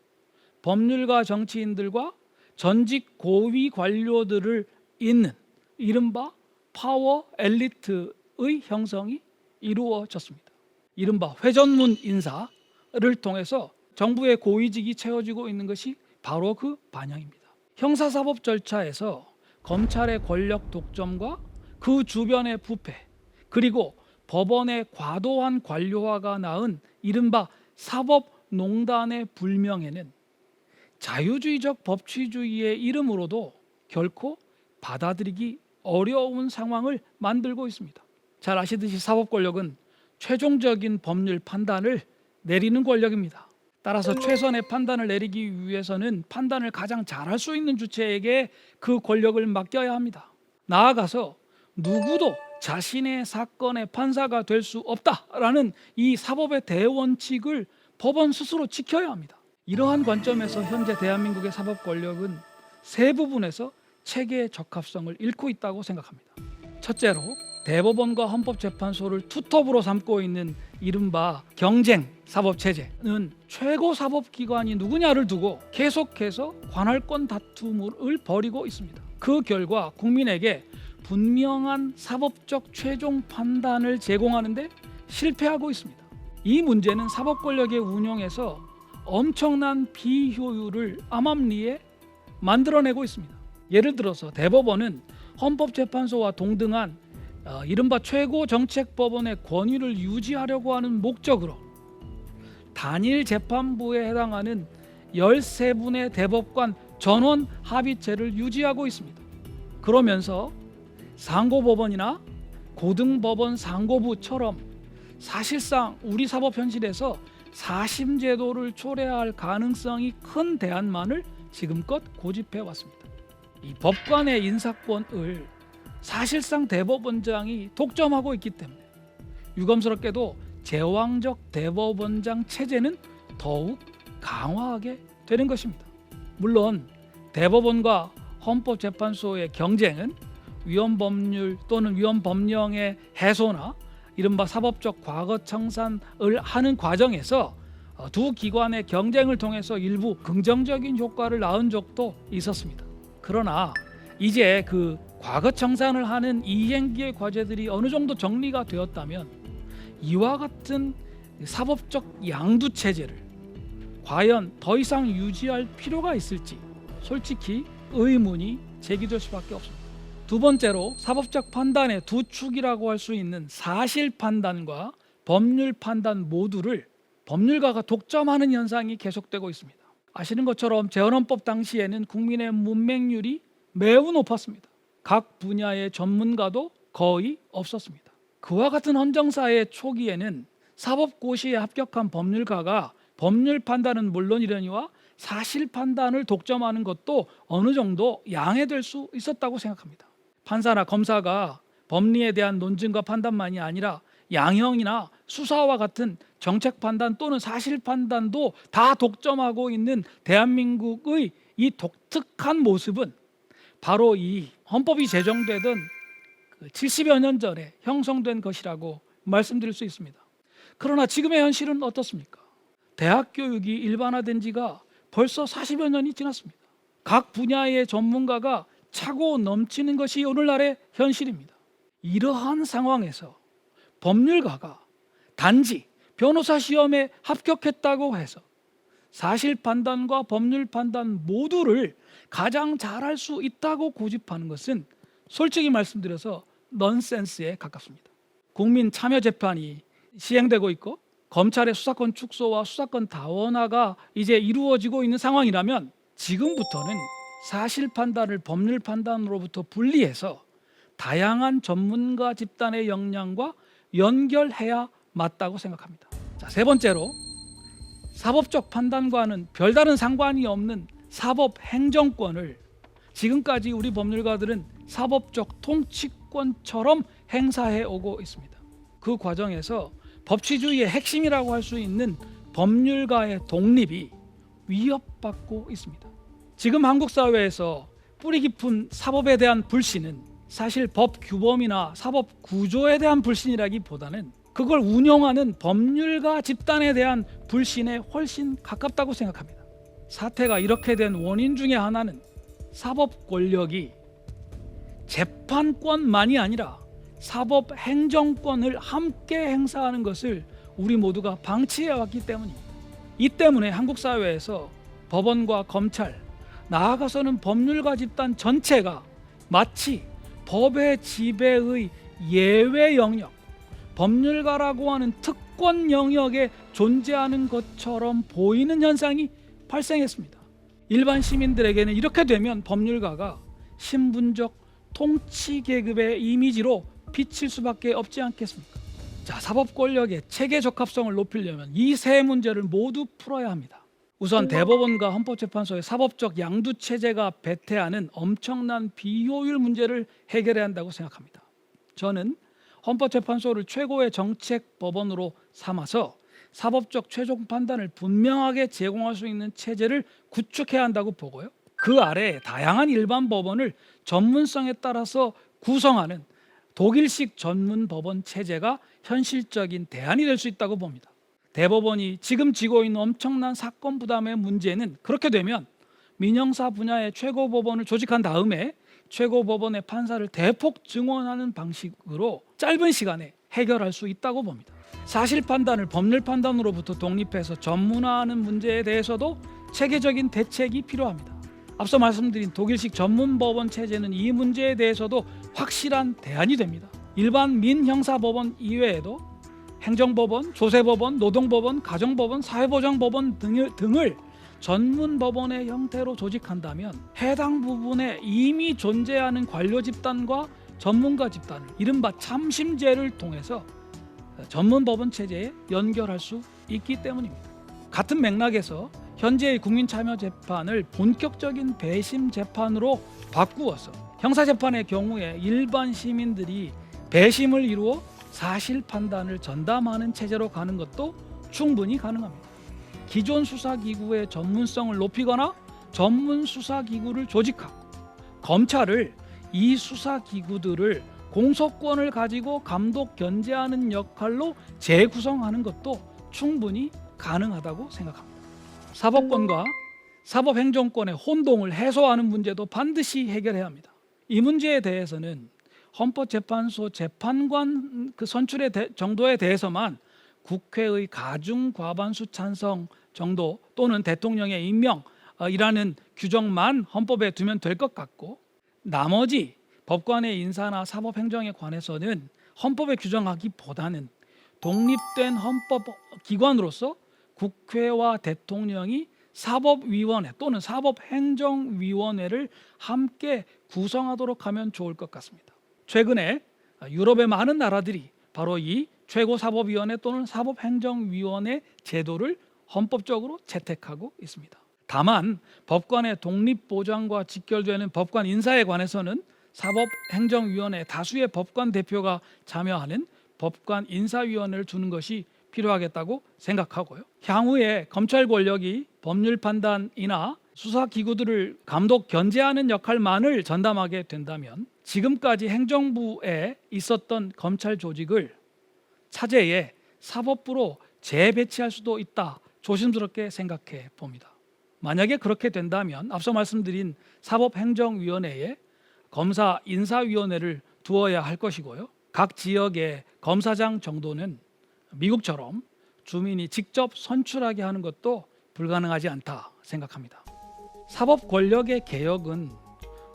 법률가 정치인들과 전직 고위 관료들을 잇는 이른바 파워 엘리트의 형성이 이루어졌습니다. 이른바 회전문 인사를 통해서 정부의 고위직이 채워지고 있는 것이 바로 그 반영입니다. 형사사법 절차에서 검찰의 권력 독점과 그 주변의 부패, 그리고 법원의 과도한 관료화가 낳은 이른바 사법농단의 불명예는 자유주의적 법치주의의 이름으로도 결코 받아들이기 어려운 상황을 만들고 있습니다. 잘 아시듯이 사법권력은 최종적인 법률 판단을 내리는 권력입니다. 따라서 최선의 판단을 내리기 위해서는 판단을 가장 잘할 수 있는 주체에게 그 권력을 맡겨야 합니다. 나아가서 누구도 자신의 사건의 판사가 될 수 없다라는 이 사법의 대원칙을 법원 스스로 지켜야 합니다. 이러한 관점에서 현재 대한민국의 사법 권력은 세 부분에서 체계의 적합성을 잃고 있다고 생각합니다. 첫째로 대법원과 헌법재판소를 투톱으로 삼고 있는 이른바 경쟁 사법체제는 최고 사법기관이 누구냐를 두고 계속해서 관할권 다툼을 벌이고 있습니다. 그 결과 국민에게 분명한 사법적 최종 판단을 제공하는 데 실패하고 있습니다. 이 문제는 사법권력의 운용에서 엄청난 비효율을 암암리에 만들어내고 있습니다. 예를 들어서 대법원은 헌법재판소와 동등한 이른바 최고정책법원의 권위를 유지하려고 하는 목적으로 단일 재판부에 해당하는 13분의 대법관 전원 합의체를 유지하고 있습니다. 그러면서 상고법원이나 고등법원 상고부처럼 사실상 우리 사법 현실에서 사심제도를 초래할 가능성이 큰 대안만을 지금껏 고집해 왔습니다. 이 법관의 인사권을 사실상 대법원장이 독점하고 있기 때문에 유감스럽게도 제왕적 대법원장 체제는 더욱 강화하게 되는 것입니다. 물론 대법원과 헌법재판소의 경쟁은 위헌법률 또는 위헌법령의 해소나 이른바 사법적 과거 청산을 하는 과정에서 두 기관의 경쟁을 통해서 일부 긍정적인 효과를 낳은 적도 있었습니다. 그러나 이제 그 과거 청산을 하는 이행기의 과제들이 어느 정도 정리가 되었다면 이와 같은 사법적 양두 체제를 과연 더 이상 유지할 필요가 있을지 솔직히 의문이 제기될 수밖에 없습니다. 두 번째로 사법적 판단의 두 축이라고 할 수 있는 사실 판단과 법률 판단 모두를 법률가가 독점하는 현상이 계속되고 있습니다. 아시는 것처럼 재헌헌법 당시에는 국민의 문맹률이 매우 높았습니다. 각 분야의 전문가도 거의 없었습니다. 그와 같은 헌정사의 초기에는 사법고시에 합격한 법률가가 법률 판단은 물론이려니와 사실 판단을 독점하는 것도 어느 정도 양해될 수 있었다고 생각합니다. 판사나 검사가 법리에 대한 논증과 판단만이 아니라 양형이나 수사와 같은 정책 판단 또는 사실 판단도 다 독점하고 있는 대한민국의 이 독특한 모습은 바로 이 헌법이 제정되던 70여 년 전에 형성된 것이라고 말씀드릴 수 있습니다. 그러나 지금의 현실은 어떻습니까? 대학 교육이 일반화된 지가 벌써 40여 년이 지났습니다. 각 분야의 전문가가 차고 넘치는 것이 오늘날의 현실입니다. 이러한 상황에서 법률가가 단지 변호사 시험에 합격했다고 해서 사실 판단과 법률 판단 모두를 가장 잘할 수 있다고 고집하는 것은 솔직히 말씀드려서 넌센스에 가깝습니다. 국민 참여 재판이 시행되고 있고 검찰의 수사권 축소와 수사권 다원화가 이제 이루어지고 있는 상황이라면 지금부터는 사실 판단을 법률 판단으로부터 분리해서 다양한 전문가 집단의 역량과 연결해야 맞다고 생각합니다. 자, 세 번째로 사법적 판단과는 별다른 상관이 없는 사법 행정권을 지금까지 우리 법률가들은 사법적 통치권처럼 행사해 오고 있습니다. 그 과정에서 법치주의의 핵심이라고 할 수 있는 법률가의 독립이 위협받고 있습니다. 지금 한국 사회에서 뿌리 깊은 사법에 대한 불신은 사실 법 규범이나 사법 구조에 대한 불신이라기보다는 그걸 운영하는 법률가 집단에 대한 불신에 훨씬 가깝다고 생각합니다. 사태가 이렇게 된 원인 중에 하나는 사법 권력이 재판권만이 아니라 사법 행정권을 함께 행사하는 것을 우리 모두가 방치해왔기 때문입니다. 이 때문에 한국 사회에서 법원과 검찰, 나아가서는 법률가 집단 전체가 마치 법의 지배의 예외 영역, 법률가라고 하는 특권 영역에 존재하는 것처럼 보이는 현상이 발생했습니다. 일반 시민들에게는 이렇게 되면 법률가가 신분적 통치 계급의 이미지로 비칠 수밖에 없지 않겠습니까? 자, 사법 권력의 체계 적합성을 높이려면 이 세 문제를 모두 풀어야 합니다. 우선 대법원과 헌법재판소의 사법적 양두 체제가 배태하는 엄청난 비효율 문제를 해결해야 한다고 생각합니다. 저는 헌법재판소를 최고의 정책 법원으로 삼아서 사법적 최종 판단을 분명하게 제공할 수 있는 체제를 구축해야 한다고 보고요. 그 아래 다양한 일반 법원을 전문성에 따라서 구성하는 독일식 전문 법원 체제가 현실적인 대안이 될 수 있다고 봅니다. 대법원이 지금 지고 있는 엄청난 사건 부담의 문제는 그렇게 되면 민형사 분야의 최고법원을 조직한 다음에 최고법원의 판사를 대폭 증원하는 방식으로 짧은 시간에 해결할 수 있다고 봅니다. 사실 판단을 법률 판단으로부터 독립해서 전문화하는 문제에 대해서도 체계적인 대책이 필요합니다. 앞서 말씀드린 독일식 전문법원 체제는 이 문제에 대해서도 확실한 대안이 됩니다. 일반 민형사법원 이외에도 행정법원, 조세법원, 노동법원, 가정법원, 사회보장법원 등을 전문 법원의 형태로 조직한다면 해당 부분에 이미 존재하는 관료 집단과 전문가 집단을 이른바 참심제를 통해서 전문 법원 체제에 연결할 수 있기 때문입니다. 같은 맥락에서 현재의 국민참여재판을 본격적인 배심 재판으로 바꾸어서 형사재판의 경우에 일반 시민들이 배심을 이루어 사실 판단을 전담하는 체제로 가는 것도 충분히 가능합니다. 기존 수사기구의 전문성을 높이거나 전문 수사기구를 조직하고 검찰을 이 수사기구들을 공소권을 가지고 감독 견제하는 역할로 재구성하는 것도 충분히 가능하다고 생각합니다. 사법권과 사법행정권의 혼동을 해소하는 문제도 반드시 해결해야 합니다. 이 문제에 대해서는 헌법재판소 재판관 선출의 정도에 대해서만 국회의 가중 과반수 찬성 정도 또는 대통령의 임명이라는 규정만 헌법에 두면 될 것 같고, 나머지 법관의 인사나 사법행정에 관해서는 헌법에 규정하기보다는 독립된 헌법기관으로서 국회와 대통령이 사법위원회 또는 사법행정위원회를 함께 구성하도록 하면 좋을 것 같습니다. 최근에 유럽의 많은 나라들이 바로 이 최고사법위원회 또는 사법행정위원회 제도를 헌법적으로 채택하고 있습니다. 다만 법관의 독립보장과 직결되는 법관 인사에 관해서는 사법행정위원회 다수의 법관 대표가 참여하는 법관 인사위원회를 두는 것이 필요하겠다고 생각하고요. 향후에 검찰 권력이 법률 판단이나 수사기구들을 감독 견제하는 역할만을 전담하게 된다면 지금까지 행정부에 있었던 검찰 조직을 차제에 사법부로 재배치할 수도 있다, 조심스럽게 생각해 봅니다. 만약에 그렇게 된다면 앞서 말씀드린 사법행정위원회에 검사 인사위원회를 두어야 할 것이고요. 각 지역의 검사장 정도는 미국처럼 주민이 직접 선출하게 하는 것도 불가능하지 않다 생각합니다. 사법 권력의 개혁은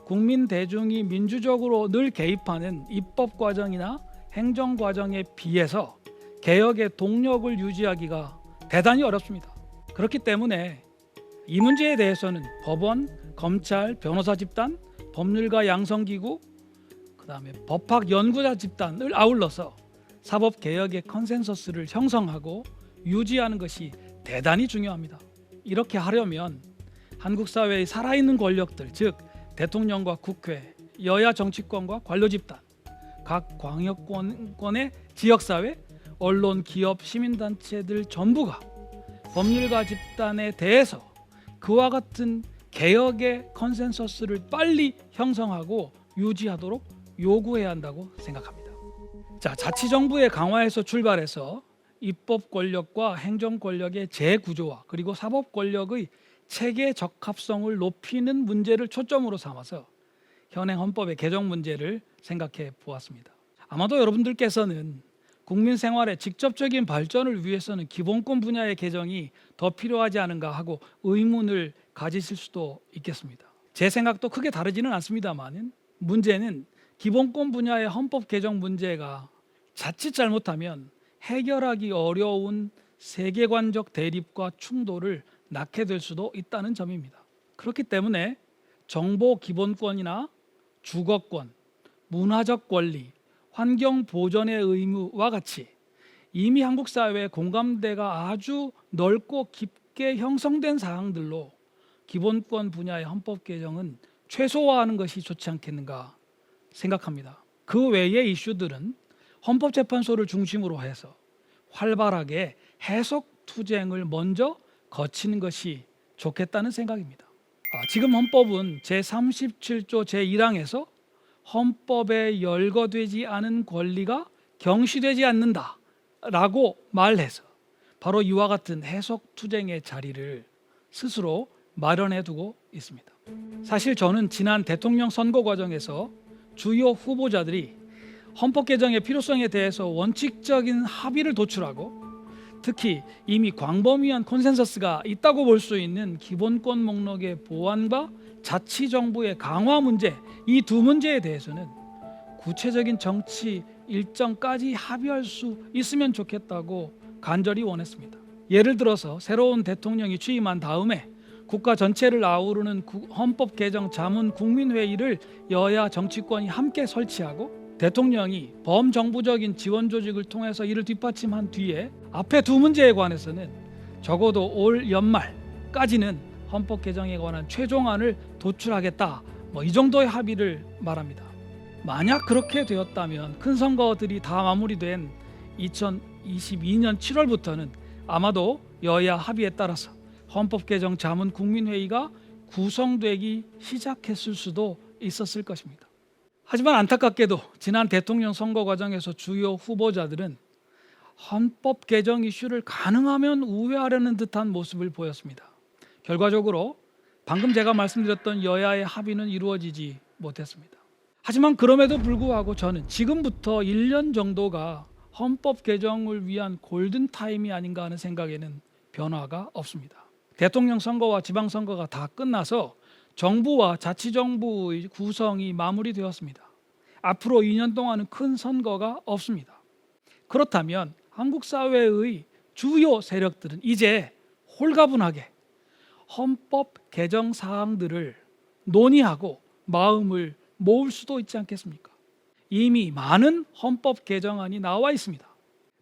국민 대중이 민주적으로 늘 개입하는 입법 과정이나 행정 과정에 비해서 개혁의 동력을 유지하기가 대단히 어렵습니다. 그렇기 때문에 이 문제에 대해서는 법원, 검찰, 변호사 집단, 법률가 양성기구, 그다음에 법학 연구자 집단을 아울러서 사법 개혁의 컨센서스를 형성하고 유지하는 것이 대단히 중요합니다. 이렇게 하려면 한국 사회의 살아있는 권력들, 즉 대통령과 국회, 여야 정치권과 관료 집단, 각 광역권의 지역사회, 언론, 기업, 시민단체들 전부가 법률가 집단에 대해서 그와 같은 개혁의 컨센서스를 빨리 형성하고 유지하도록 요구해야 한다고 생각합니다. 자, 자치정부의 강화에서 출발해서 입법 권력과 행정 권력의 재구조화 그리고 사법 권력의 체계 적합성을 높이는 문제를 초점으로 삼아서 현행 헌법의 개정 문제를 생각해 보았습니다. 아마도 여러분들께서는 국민 생활의 직접적인 발전을 위해서는 기본권 분야의 개정이 더 필요하지 않은가 하고 의문을 가지실 수도 있겠습니다. 제 생각도 크게 다르지는 않습니다만 문제는 기본권 분야의 헌법 개정 문제가 자칫 잘못하면 해결하기 어려운 세계관적 대립과 충돌을 낳게 될 수도 있다는 점입니다. 그렇기 때문에 정보 기본권이나 주거권, 문화적 권리, 환경 보전의 의무와 같이 이미 한국 사회의 공감대가 아주 넓고 깊게 형성된 사항들로 기본권 분야의 헌법 개정은 최소화하는 것이 좋지 않겠는가 생각합니다. 그 외의 이슈들은 헌법재판소를 중심으로 해서 활발하게 해석 투쟁을 먼저 거치는 것이 좋겠다는 생각입니다. 지금 헌법은 제37조 제1항에서 헌법에 열거되지 않은 권리가 경시되지 않는다라고 말해서 바로 이와 같은 해석 투쟁의 자리를 스스로 마련해 두고 있습니다. 사실 저는 지난 대통령 선거 과정에서 주요 후보자들이 헌법 개정의 필요성에 대해서 원칙적인 합의를 도출하고 특히 이미 광범위한 콘센서스가 있다고 볼 수 있는 기본권 목록의 보완과 자치정부의 강화 문제, 이 두 문제에 대해서는 구체적인 정치 일정까지 합의할 수 있으면 좋겠다고 간절히 원했습니다. 예를 들어서 새로운 대통령이 취임한 다음에 국가 전체를 아우르는 헌법 개정 자문 국민회의를 여야 정치권이 함께 설치하고 대통령이 범정부적인 지원 조직을 통해서 이를 뒷받침한 뒤에 앞에 두 문제에 관해서는 적어도 올 연말까지는 헌법 개정에 관한 최종안을 도출하겠다. 이 정도의 합의를 말합니다. 만약 그렇게 되었다면 큰 선거들이 다 마무리된 2022년 7월부터는 아마도 여야 합의에 따라서 헌법 개정 자문 국민회의가 구성되기 시작했을 수도 있었을 것입니다. 하지만 안타깝게도 지난 대통령 선거 과정에서 주요 후보자들은 헌법 개정 이슈를 가능하면 우회하려는 듯한 모습을 보였습니다. 결과적으로 방금 제가 말씀드렸던 여야의 합의는 이루어지지 못했습니다. 하지만 그럼에도 불구하고 저는 지금부터 1년 정도가 헌법 개정을 위한 골든타임이 아닌가 하는 생각에는 변화가 없습니다. 대통령 선거와 지방선거가 다 끝나서 정부와 자치정부의 구성이 마무리되었습니다. 앞으로 2년 동안은 큰 선거가 없습니다. 그렇다면 한국 사회의 주요 세력들은 이제 홀가분하게 헌법 개정 사항들을 논의하고 마음을 모을 수도 있지 않겠습니까? 이미 많은 헌법 개정안이 나와 있습니다.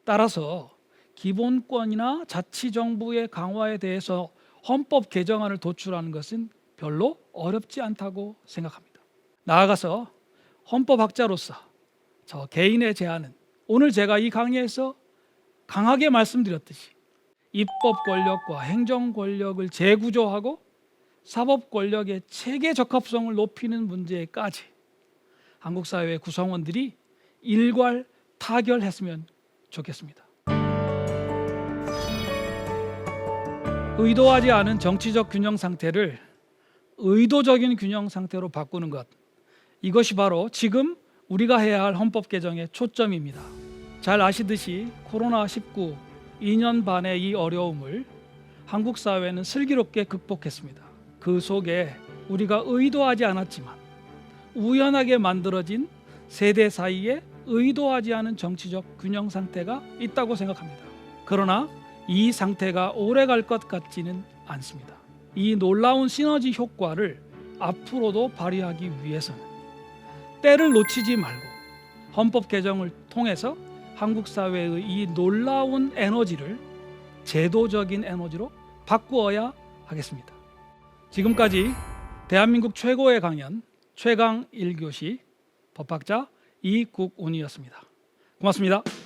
따라서 기본권이나 자치정부의 강화에 대해서 헌법 개정안을 도출하는 것은 별로 어렵지 않다고 생각합니다. 나아가서 헌법학자로서 저 개인의 제안은 오늘 제가 이 강의에서 강하게 말씀드렸듯이 입법 권력과 행정 권력을 재구조하고 사법 권력의 체계 적합성을 높이는 문제까지 한국 사회의 구성원들이 일괄 타결했으면 좋겠습니다. 의도하지 않은 정치적 균형 상태를 의도적인 균형 상태로 바꾸는 것, 이것이 바로 지금 우리가 해야 할 헌법 개정의 초점입니다. 잘 아시듯이 코로나19 2년 반의 이 어려움을 한국 사회는 슬기롭게 극복했습니다. 그 속에 우리가 의도하지 않았지만 우연하게 만들어진 세대 사이에 의도하지 않은 정치적 균형 상태가 있다고 생각합니다. 그러나 이 상태가 오래 갈 것 같지는 않습니다. 이 놀라운 시너지 효과를 앞으로도 발휘하기 위해서는 때를 놓치지 말고 헌법 개정을 통해서 한국 사회의 이 놀라운 에너지를 제도적인 에너지로 바꾸어야 하겠습니다. 지금까지 대한민국 최고의 강연 최강 1교시 법학자 이국운이었습니다. 고맙습니다.